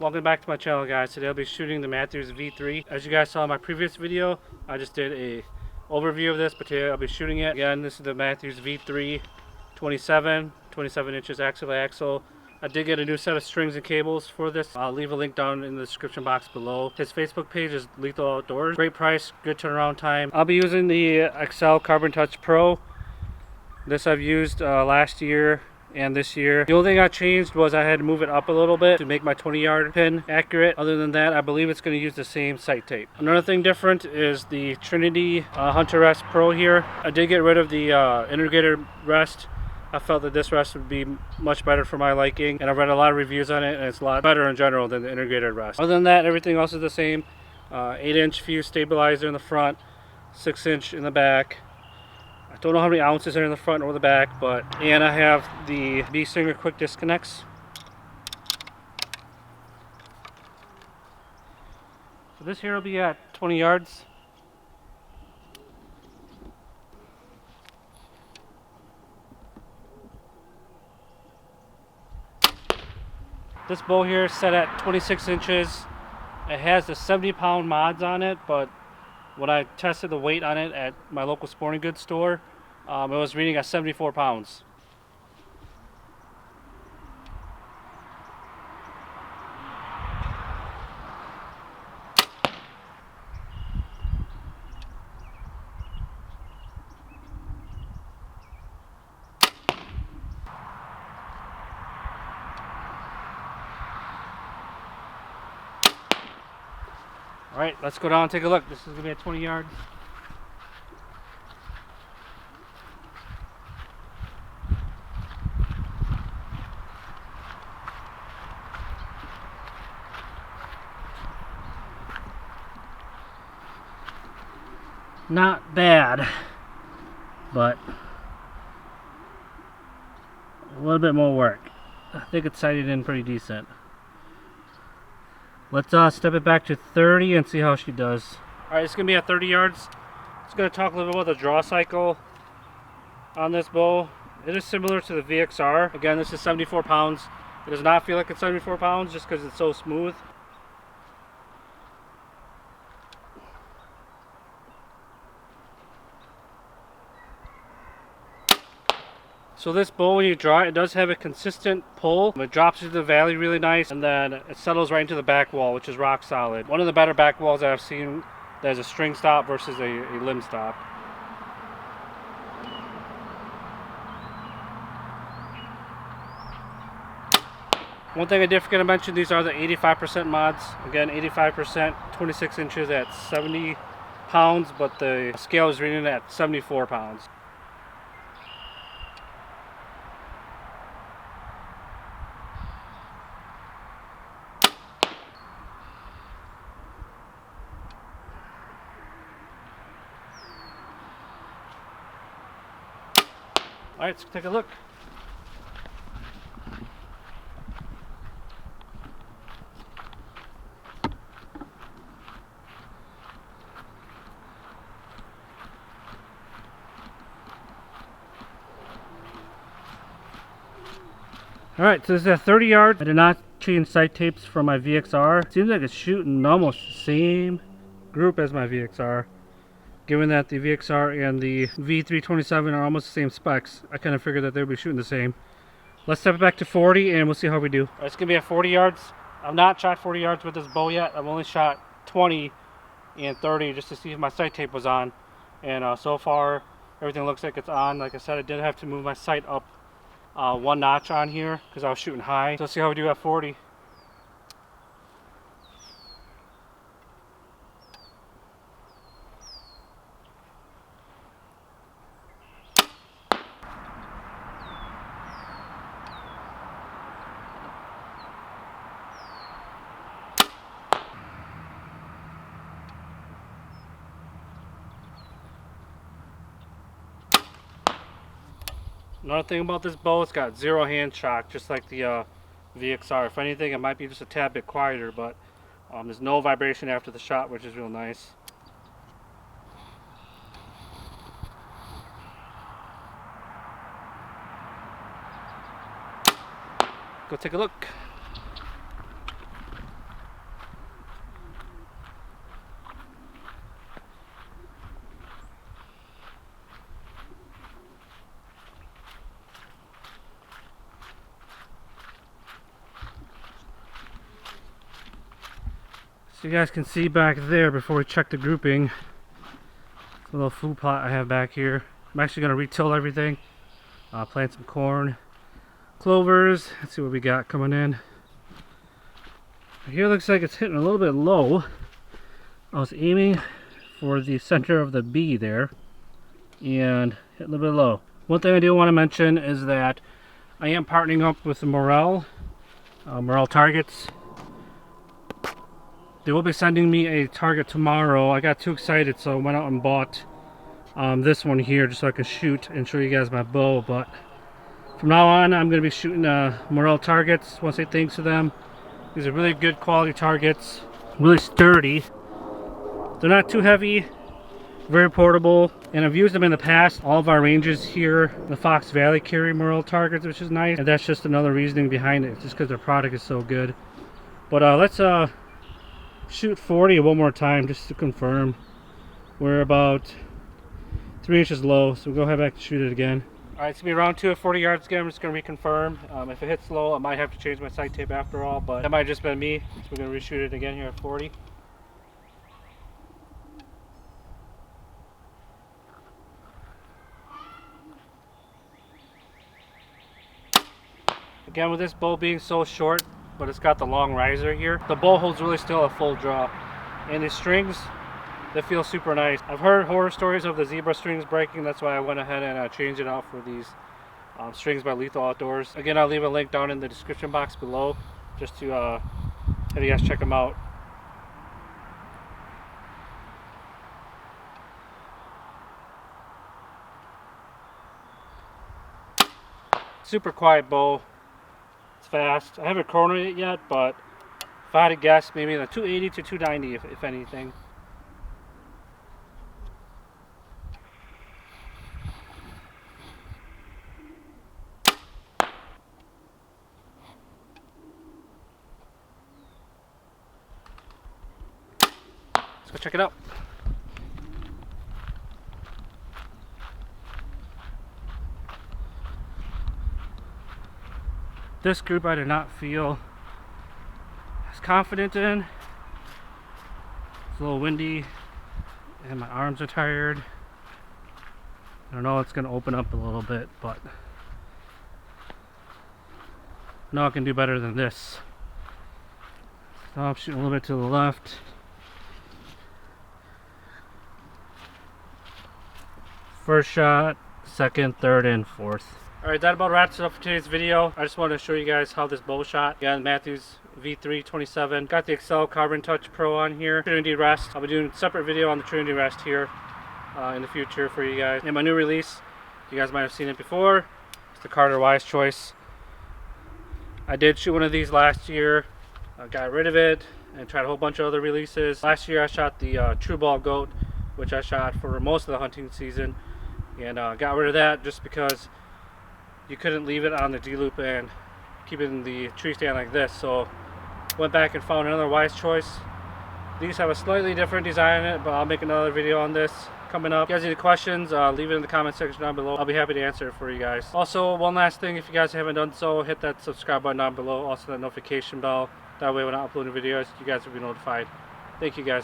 Welcome back to my channel, guys. Today I'll be shooting the Mathews V3. As you guys saw in my previous video, I just did a overview of this, but today I'll be shooting it. Again, this is the Mathews V3 27 inches axle by axle. I did get a new set of strings and cables for this. I'll leave a link down in the description box below. His Facebook page is Lethal Outdoors. Great price, good turnaround time. I'll be using the XL Carbon Touch Pro. This I've used last year and this year. The only thing I changed was I had to move it up a little bit to make my 20-yard pin accurate. Other than that, I believe it's going to use the same sight tape. Another thing different is the Trinity Hunter Rest Pro here. I did get rid of the integrated rest. I felt that this rest would be much better for my liking, and I've read a lot of reviews on it, and it's a lot better in general than the integrated rest. Other than that, everything else is the same. 8-inch fuse stabilizer in the front, 6-inch in the back. I don't know how many ounces are in the front or the back, and I have the B-Singer quick disconnects. So this here will be at 20 yards. This bow here is set at 26 inches. It has the 70-pound mods on it, but when I tested the weight on it at my local sporting goods store, it was reading at 74 pounds. Alright, let's go down and take a look. This is going to be at 20 yards. Not bad, but a little bit more work. I think it's sighted in pretty decent. Let's step it back to 30 and see how she does. Alright, it's going to be at 30 yards. Just going to talk a little bit about the draw cycle on this bow. It is similar to the VXR. Again, this is 74 pounds. It does not feel like it's 74 pounds just because it's so smooth. So this bow, when you draw it, it does have a consistent pull. It drops into the valley really nice, and then it settles right into the back wall, which is rock solid. One of the better back walls that I've seen that has a string stop versus a limb stop. One thing I did forget to mention, these are the 85% mods. Again, 85%, 26 inches at 70 pounds, but the scale is reading at 74 pounds. Alright, let's take a look. Alright, so this is at 30 yards. I did not change sight tapes from my VXR. Seems like it's shooting almost the same group as my VXR. Given that the VXR and the V327 are almost the same specs, I kind of figured that they would be shooting the same. Let's step it back to 40 and we'll see how we do. It's going to be at 40 yards. I've not shot 40 yards with this bow yet. I've only shot 20 and 30 just to see if my sight tape was on. And so far, everything looks like it's on. Like I said, I did have to move my sight up one notch on here because I was shooting high. So let's see how we do at 40. Another thing about this bow, it's got zero hand shock, just like the VXR. If anything, it might be just a tad bit quieter, but there's no vibration after the shot, which is real nice. Go take a look. So you guys can see back there before we check the grouping. A little food plot I have back here. I'm actually going to retill everything. Plant some corn, clovers. Let's see what we got coming in. Here looks like it's hitting a little bit low. I was aiming for the center of the B there and hit a little bit low. One thing I do want to mention is that I am partnering up with Morel Targets. They will be sending me a target tomorrow. I got too excited, so I went out and bought this one here just so I can shoot and show you guys my bow. But from now on, I'm going to be shooting Morel Targets. I want to say thanks to them. These are really good quality targets, really sturdy. They're not too heavy, very portable, and I've used them in the past. All of our ranges here in the Fox Valley carry Morel targets, which is nice, and that's just another reasoning behind it, just because their product is so good. But let's shoot 40 one more time just to confirm. We're about 3 inches low, so we'll go ahead back and shoot it again. Alright, it's going to be around 2 at 40 yards again. I'm just going to reconfirm. If it hits low, I might have to change my sight tape after all, but that might have just been me. So we're going to reshoot it again here at 40. Again, with this bow being so short, but it's got the long riser here, the bow holds really still a full draw. And the strings, they feel super nice. I've heard horror stories of the zebra strings breaking. That's why I went ahead and changed it out for these strings by Lethal Outdoors. Again, I'll leave a link down in the description box below just to have you guys check them out. Super quiet bow. It's fast. I haven't chronoed it yet, but if I had to guess, maybe in the 280 to 290 if anything. Let's go check it out. This group I did not feel as confident in. It's a little windy and my arms are tired. I don't know, it's going to open up a little bit, but I know I can do better than this. So I'm shooting a little bit to the left. First shot, second, third, and fourth. Alright, that about wraps it up for today's video. I just wanted to show you guys how this bow shot. Again, Mathews V3 27. Got the Excel Carbon Touch Pro on here. Trinity rest. I'll be doing a separate video on the Trinity rest here in the future for you guys. And my new release, you guys might have seen it before. It's the Carter Wise Choice. I did shoot one of these last year. I got rid of it and tried a whole bunch of other releases. Last year I shot the True Ball Goat, which I shot for most of the hunting season. And got rid of that just because you couldn't leave it on the D-loop and keep it in the tree stand like this. So went back and found another Wise Choice. These have a slightly different design in it, but I'll make another video on this coming up. If you guys have any questions, leave it in the comment section down below. I'll be happy to answer it for you guys. Also, one last thing, if you guys haven't done so, hit that subscribe button down below. Also that notification bell. That way when I upload new videos, you guys will be notified. Thank you guys.